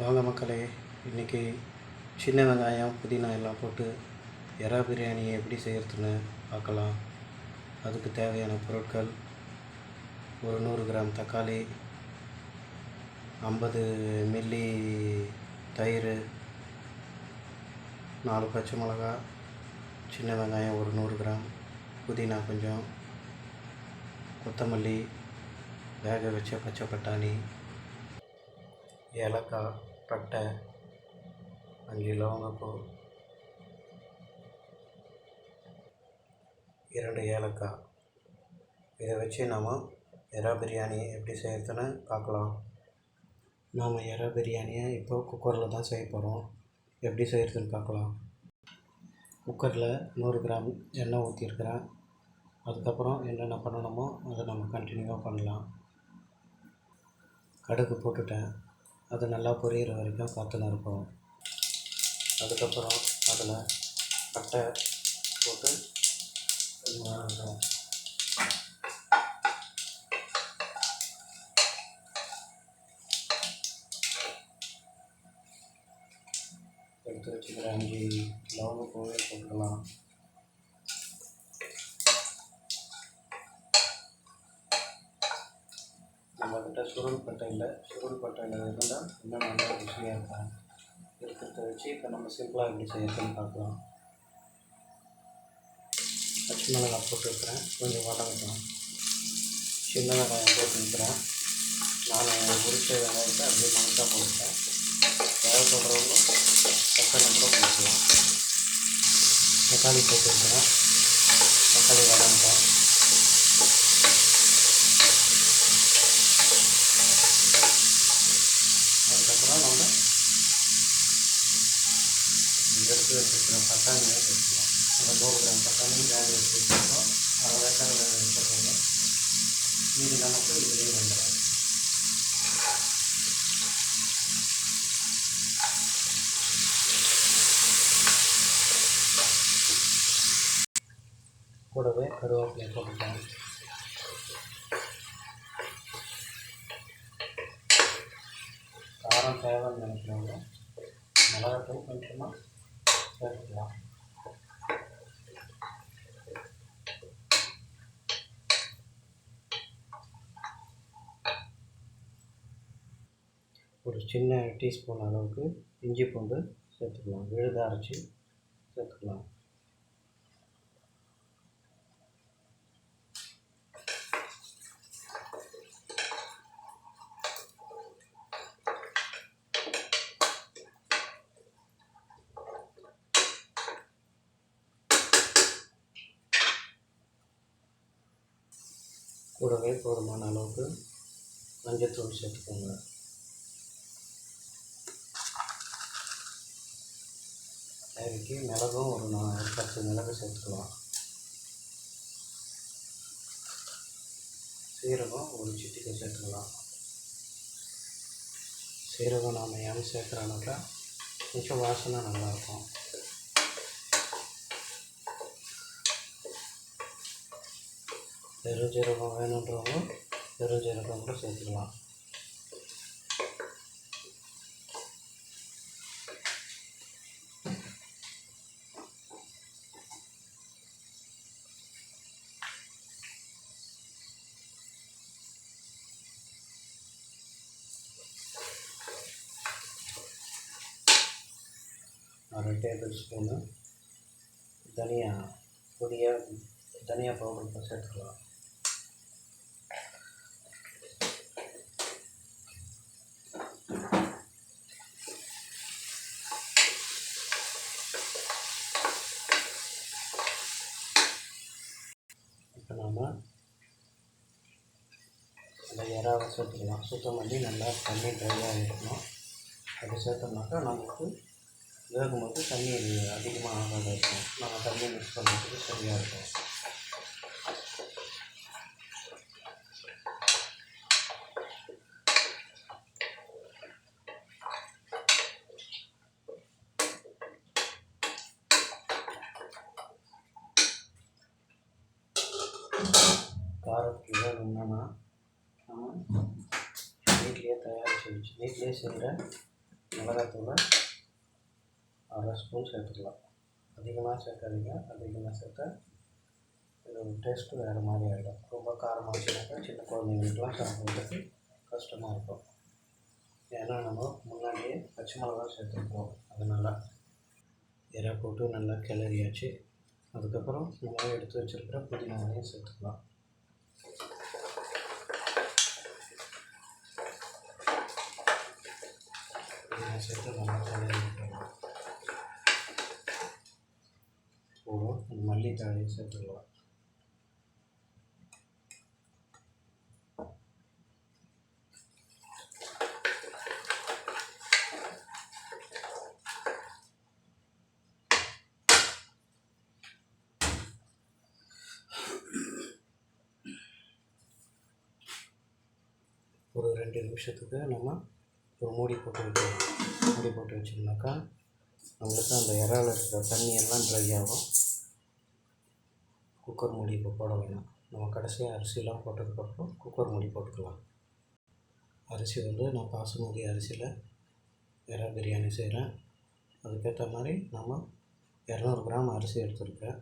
வாங்க மக்களே, இன்றைக்கி சின்ன வெங்காயம் புதினா எல்லாம் போட்டு எறா பிரியாணியை எப்படி செய்கிறதுன்னு பார்க்கலாம். அதுக்கு தேவையான பொருட்கள்: ஒரு 100 கிராம் தக்காளி, 50 மில்லி தயிர், 4 பச்சை மிளகா, சின்ன வெங்காயம் ஒரு 100 கிராம், புதினா கொஞ்சம், கொத்தமல்லி, வேக வச்ச பச்சை பட்டாணி, ஏலக்காய், பட்டை, 5 லவங்கப்பூ, 2 ஏலக்காய். இதை வச்சு நாம் எறா பிரியாணி எப்படி செய்கிறதுன்னு பார்க்கலாம். நாம் எறா பிரியாணியை இப்போ குக்கரில் தான் செய்ய போகிறோம். எப்படி செய்கிறதுன்னு பார்க்கலாம். குக்கரில் 100 கிராம் எண்ணெய் ஊற்றிருக்கிறேன். அதுக்கப்புறம் என்னென்ன பண்ணணுமோ அதை நம்ம கண்டினியூவாக பண்ணலாம். கடுகு போட்டுட்டேன். அது நல்லா பொரியிற வரைக்கும் காற்றுல இருக்கும். அதுக்கப்புறம் அதில் பட்டை போட்டு எடுத்து வச்சுக்கிற 5 லவங்கப்பூவை போட்டுக்கலாம். நம்மக்கிட்ட சுருள் பட்டை இல்லை. சுருள் பட்டையில் இருந்தால் இன்னும் நல்லா ருசியாக இருக்கும். இருக்கிறத வச்சு இப்போ நம்ம சிம்பிளாக எப்படி செய்யறதுன்னு பார்க்கலாம். பச்சை மிளகாய் போட்டுருக்கிறேன், கொஞ்சம் வதங்கட்டும். சின்ன வெங்காயம் போட்டுருக்கிறேன். நான் உரிச்ச வெங்காயத்தை அப்படியே மணக்காக போட்டுட்டேன். தேவைப்படுறவங்க தக்காளி கூட போட்டுக்கலாம். தக்காளி போட்டுருக்கிறேன். தக்காளி வதங்கட்டும். அதுக்கப்புறம் நம்ம எடுத்து வச்சுருக்கிற பட்டாணியை சேர்த்துக்கலாம். அந்த 100 கிராம் பட்டாணி வேக வச்சு வச்சுருக்கோம். அதை வேக்காடு வேக வச்சுருக்கோங்க. மீதி நமக்கு இதுலேயே வந்துடும். கூடவே கருவேப்பிலை போட்டுக்கலாம். காரம் தேவைன்னு நினைக்கிறவங்க மிளகாத்தூள் கொஞ்சமாக சேர்த்துக்கலாம். ஒரு சின்ன டீஸ்பூன் அளவுக்கு இஞ்சி பூண்டு சேர்த்துக்கலாம். விழுத அரைச்சி சேர்த்துக்கலாம். கூடவே போதுமான அளவுக்கு மஞ்சத்தூள் சேர்த்துக்கோங்க. தேவைக்கு மிளகும் ஒரு 10 மிளகு சேர்த்துக்கலாம். சீரகம் ஒரு சிட்டிகை சேர்த்துக்கலாம். சீரகம் நாம் ஏன் சேர்க்குறோன்னாக்கா கொஞ்சம் வாசனை நல்லாயிருக்கும். பெருஞ்சீரகம் வேணுன்றவங்க பெருஞ்சீரகம் கூட சேர்த்துக்கலாம். அரை டேபிள் ஸ்பூனு தனியா பவுடர் சேர்த்துக்கலாம். இப்போ நாம் அந்த எறாவை சேர்த்துக்கலாம். சுத்தம் பண்ணி நல்லா தண்ணி ட்ரையாக இருக்கணும். அது சேர்த்தோம்னாக்கா நமக்கு வேகும்போது தண்ணி அதிகமாக ஆகாத இருக்கும். நம்ம தண்ணி மிக்ஸ் பண்ணுறதுக்கு சரியாக இருக்கும். காரத்துக்கு வேணும்னா நம்ம வீட்டிலேயே செய்கிற மிளகாத்தூளை அரை ஸ்பூன் சேர்த்துக்கலாம். அதிகமாக சேர்க்காதீங்க, அதிகமாக சேர்த்தா இதோட டேஸ்ட்டு வேறு மாதிரி ஆகிடும். ரொம்ப காரமாக வச்சுனாக்கா சின்ன குழந்தைங்களுக்குலாம் சாப்பிட்றதுக்கு கஷ்டமாக இருக்கும். ஏன்னா நம்ம முன்னாடியே பச்சை மிளகா சேர்த்துருக்கோம். அதனால் இறா போட்டு நல்லா கிளறியாச்சு. அதுக்கப்புறம் நம்ம எடுத்து வச்சுருக்கிற புதினாவையும் சேர்த்துக்கலாம். புதினா சேர்த்து நல்லா கிளறி விட்டுறலாம். போதும், மல்லித்தழையும் சேர்த்துக்கலாம். ஒரு 2 நிமிஷத்துக்கு நம்ம ஒரு மூடி போட்டு வைக்கலாம். மூடி போட்டு வச்சோம்னாக்கா நம்மளுக்கு அந்த இறால இருக்கிற தண்ணியெல்லாம் ட்ரை ஆகும். குக்கர் மூடி இப்போ போட வேணாம். நம்ம கடைசியாக அரிசிலாம் போட்டதுக்கப்புறம் குக்கர் மூடி போட்டுக்கலாம். அரிசி நான் பாசுமதி அரிசியில் இறா பிரியாணி செய்கிறேன். அதுக்கேற்ற மாதிரி நம்ம 200 கிராம் அரிசி எடுத்துருக்கேன்.